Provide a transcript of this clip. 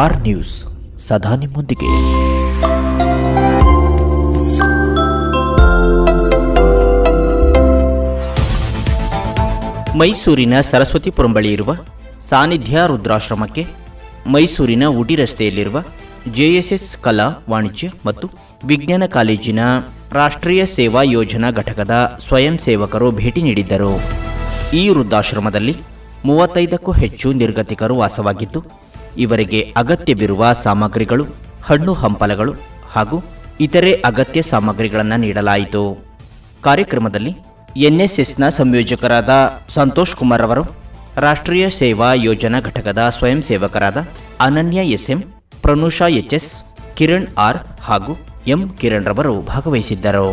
R news ಸದಾ ನಿಮ್ಮೊಂದಿಗೆ. ಮೈಸೂರಿನ ಸರಸ್ವತಿಪುರಂ ಬಳಿ ಇರುವ ಸಾನ್ನಿಧ್ಯ ರುದ್ರಾಶ್ರಮಕ್ಕೆ ಮೈಸೂರಿನ ಉಡಿ ರಸ್ತೆಯಲ್ಲಿರುವ ಜೆಎಸ್ಎಸ್ ಕಲಾ, ವಾಣಿಜ್ಯ ಮತ್ತು ವಿಜ್ಞಾನ ಕಾಲೇಜಿನ ರಾಷ್ಟ್ರೀಯ ಸೇವಾ ಯೋಜನಾ ಘಟಕದ ಸ್ವಯಂ ಸೇವಕರು ಭೇಟಿ ನೀಡಿದ್ದರು. ಈ ವೃದ್ಧಾಶ್ರಮದಲ್ಲಿ 35ಕ್ಕೂ ಹೆಚ್ಚು ನಿರ್ಗತಿಕರು ವಾಸವಾಗಿದ್ದು, ಇವರಿಗೆ ಅಗತ್ಯವಿರುವ ಸಾಮಗ್ರಿಗಳು, ಹಣ್ಣು ಹಂಪಲಗಳು ಹಾಗೂ ಇತರೆ ಅಗತ್ಯ ಸಾಮಗ್ರಿಗಳನ್ನು ನೀಡಲಾಯಿತು. ಕಾರ್ಯಕ್ರಮದಲ್ಲಿ ಎನ್ಎಸ್ಎಸ್ನ ಸಂಯೋಜಕರಾದ ಸಂತೋಷ್ ಕುಮಾರ್ ಅವರು, ರಾಷ್ಟ್ರೀಯ ಸೇವಾ ಯೋಜನಾ ಘಟಕದ ಸ್ವಯಂ ಸೇವಕರಾದ ಅನನ್ಯ ಎಸ್ಎಂ, ಪ್ರನೂಷಾ ಎಚ್ಎಸ್, ಕಿರಣ್ ಆರ್ ಹಾಗೂ ಎಂ ಕಿರಣ್ ರವರು ಭಾಗವಹಿಸಿದ್ದರು.